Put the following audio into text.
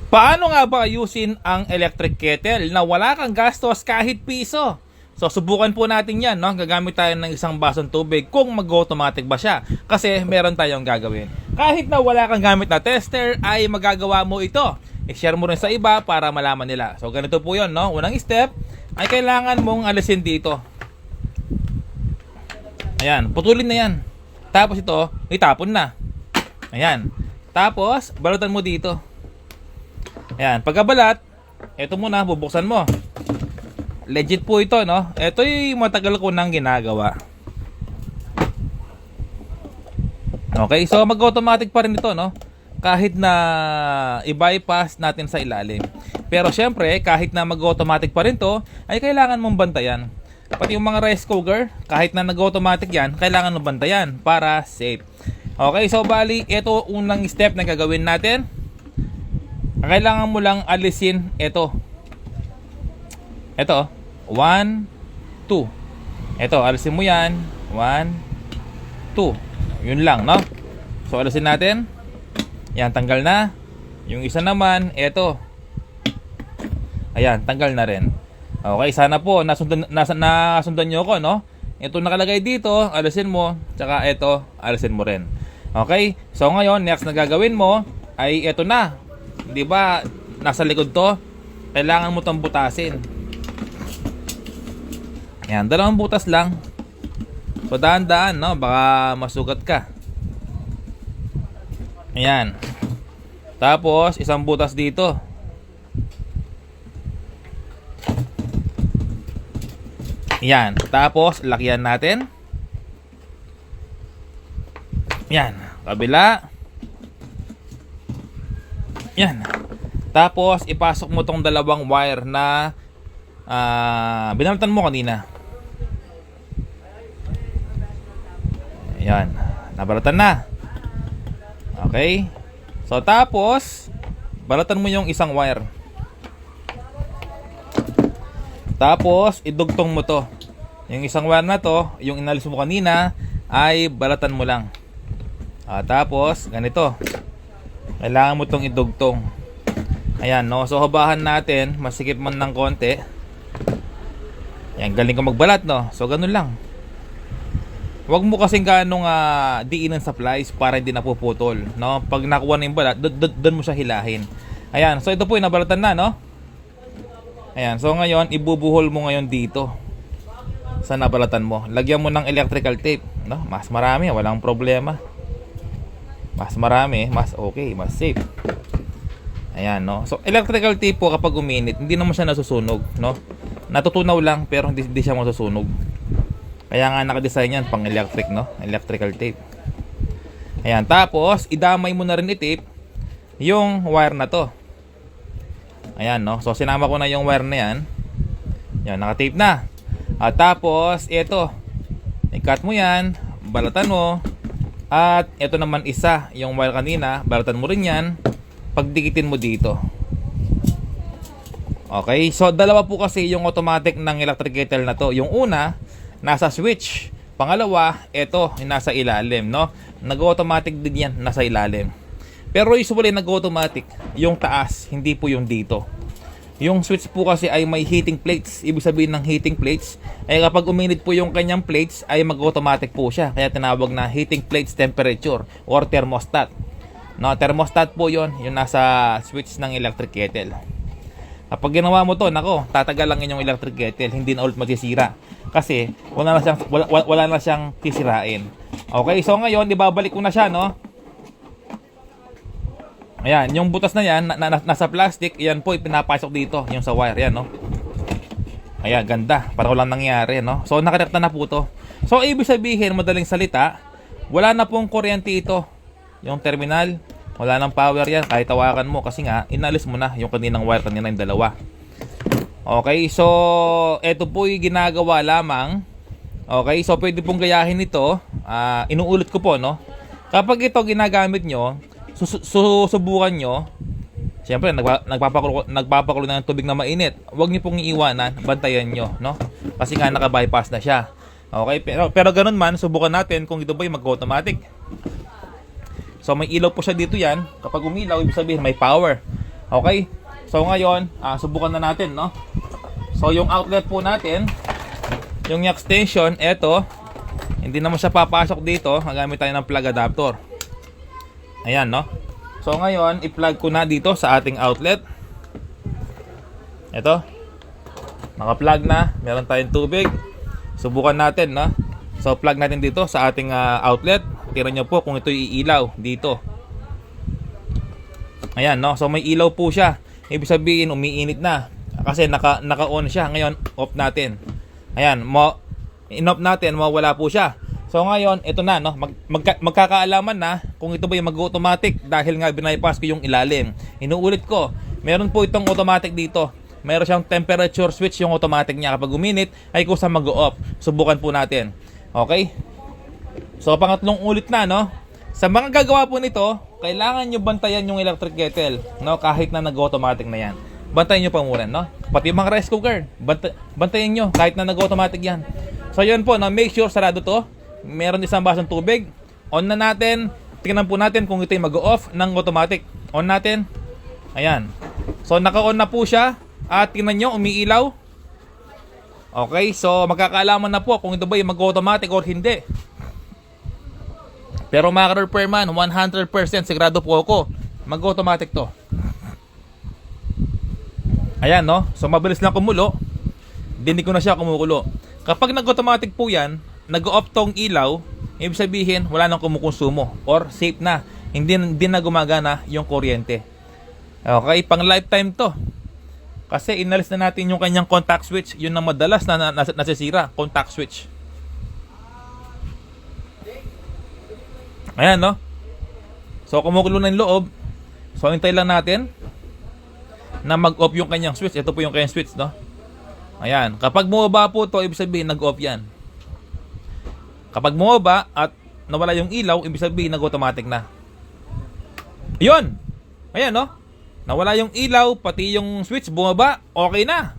Paano nga ba ayusin ang electric kettle na wala kang gastos kahit piso? So subukan po natin yan, no? Gagamit tayo ng isang basong tubig kung mag-automatic ba siya. Kasi meron tayong gagawin. Kahit na wala kang gamit na tester, ay magagawa mo ito. I-share mo rin sa iba para malaman nila. So ganito po yun, no? Unang step ay kailangan mong alisin dito. Ayan, putulin na yan. Tapos ito, itapon na. Ayan. Tapos, balutan mo dito. Ayan, pagkabalat, ito muna, bubuksan mo. Legit po ito, no? Ito yung matagal ko nang ginagawa. Okay, so mag-automatic pa rin ito, no? Kahit na i-bypass natin sa ilalim. Pero syempre, kahit na mag-automatic pa rin to, ay kailangan mong bantayan. Pati yung mga rice cooker, kahit na nag-automatic yan, kailangan mong bantayan para safe. Okay, so bali, ito unang step na gagawin natin. Kailangan mo lang alisin ito. Ito, 1, 2. Ito, alisin mo yan. 1, 2. Yun lang, no? So, alisin natin. Yan, tanggal na. Yung isa naman, ito. Ayan, tanggal na rin. Okay, sana po, nasundan nyo ko, no? Ito nakalagay dito, alisin mo. Tsaka ito, alisin mo rin. Okay, so ngayon, next na gagawin mo, ay ito na. Di ba, nasa likod to, kailangan mo itong butasin. Yan, dalawang butas lang. So, daan-daan, no? Baka masugat ka. Ayan. Tapos, isang butas dito. Yan. Tapos, lakyan natin. Yan. Kabila. Yan. Tapos, ipasok mo tong dalawang wire na binalatan mo kanina. Yan. Nabalatan na. Okay. So, tapos, balatan mo yung isang wire. Tapos, idugtong mo to. Yung isang wire na to, yung inalis mo kanina, ay balatan mo lang. Tapos, ganito. Kailangan mo tong idugtong. Ayan, no? So, habahan natin. Masikip man ng konti. Ayan, galing ko magbalat, no? So, ganun lang. Huwag mo kasing ganong diinan sa plies para hindi napuputol, no? Pag nakuha na yung balat, doon mo siya hilahin. Ayan, so ito po yung nabalatan na, no? Ayan, so ngayon, ibubuhol mo ngayon dito sa nabalatan mo. Lagyan mo ng electrical tape, no? Mas marami, walang problema. Mas marami, mas okay, mas safe. Ayan, no? So, electrical tape po kapag uminit, hindi naman siya nasusunog, no? Natutunaw lang, pero hindi siya masusunog. Kaya nga nakadesign yan pang electric, no? Electrical tape. Ayan, tapos, idamay mo na rin i-tape yung wire na to. Ayan, no? So, sinama ko na yung wire na yan. Yan, nakatape na. At tapos, ito. I-cut mo yan, balatan mo. At ito naman isa, yung wire kanina, balatan mo rin yan. Pagdikitin mo dito. Okay, so dalawa po kasi yung automatic ng electric kettle na to. Yung una, nasa switch. Pangalawa, ito, yung nasa ilalim, no? Nag-automatic din yan, nasa ilalim. Pero usually nag-automatic yung taas, hindi po yung dito. Yung switch po kasi ay may heating plates. Ibig sabihin ng heating plates ay kapag uminit po yung kanyang plates ay mag-automatic po siya. Kaya tinawag na heating plates temperature or thermostat. No, thermostat po yon, yung nasa switch ng electric kettle. Kapag ginawa mo to, nako, tatagal lang yung electric kettle, hindi na ulit masisira. Kasi wala na siyang sisirain. Okay, so ngayon, ibabalik ko na siya, no? Ayan, yung butas na yan, nasa plastic, yan po, pinapasok dito, yung sa wire, yan, no? Ayan, ganda, para walang nangyari, no? So, nakarekta na po to. So, ibig sabihin, madaling salita, wala na pong kuryente ito. Yung terminal, wala nang power yan, kahit tawakan mo, kasi nga, inalis mo na yung kaninang wire, kanina yung dalawa. Okay, so, eto po yung ginagawa lamang. Okay, so, pwede pong gayahin ito. Inuulit ko po, no? Kapag ito ginagamit nyo, susubukan nyo, siyempre, nagpapakulo na ng tubig na mainit. Huwag nyo pong iiwanan, bantayan nyo, no? Kasi nga, naka-bypass na siya. Okay, pero ganun man, subukan natin kung ito ba yung mag-automatic. So may ilaw po siya dito yan. Kapag umilaw, ibig sabihin may power. Okay? So ngayon, subukan na natin, no? So yung outlet po natin, yung extension, eto, hindi naman siya papasok dito. Magamit tayo ng plug adapter. Ayan, no? So ngayon, i-plug ko na dito sa ating outlet. Eto. Naka-plug na. Meron tayong tubig. Subukan natin, no? So plug natin dito sa ating outlet. Tira nyo po kung ito iilaw dito. Ayan, no? So may ilaw po siya. Ibig sabihin, umiinit na. Kasi naka-on siya. Ngayon, off natin. Ayan, in-off natin, mawala po siya. So ngayon, ito na, no? Magkakaalaman na kung ito ba yung mag-automatic dahil nga binaypass ko yung ilalim. Inuulit ko, meron po itong automatic dito. Meron siyang temperature switch yung automatic niya. Kapag uminit, ay kusa mag-off. Subukan po natin. Okay? So pangatlong ulit na, no? Sa mga gagawa po nito, kailangan nyo bantayan yung electric kettle, no? Kahit na nag-automatic na yan. Bantayan nyo pa muna, no? Pati yung mga rice cooker, bantayan nyo kahit na nag-automatic yan. So yun po, na make sure sarado to. Meron isang basong tubig. On na natin. Tingnan po natin kung ito yung mag-off ng automatic. On natin. Ayan. So naka-on na po siya. At tingnan nyo, umiilaw. Okay, so magkakaalaman na po kung ito ba yung mag-automatic or hindi. Pero mga ka-repairman, 100% sigurado po ako, mag-automatic to. Ayan, no? So mabilis lang kumulo. Dinig ko na siya kumukulo. Kapag nag-automatic po yan, nag-off tong ilaw, ibig sabihin wala nang kumukonsumo or safe na. Hindi na gumagana yung kuryente. Okay, pang lifetime to. Kasi inalis na natin yung kanyang contact switch. Yun ang madalas na nasisira, contact switch. Ayan, no? So kumukulo na yung loob. So hintay lang natin na mag-off yung kanyang switch. Ito po yung kanyang switch, no? Ayan, kapag bumaba po to, ibig sabihin nag-off yan. Kapag bumaba at nawala yung ilaw, ibig sabihin nag-automatic na. Yun! Ayan, no? Nawala yung ilaw, pati yung switch bumaba, okay na.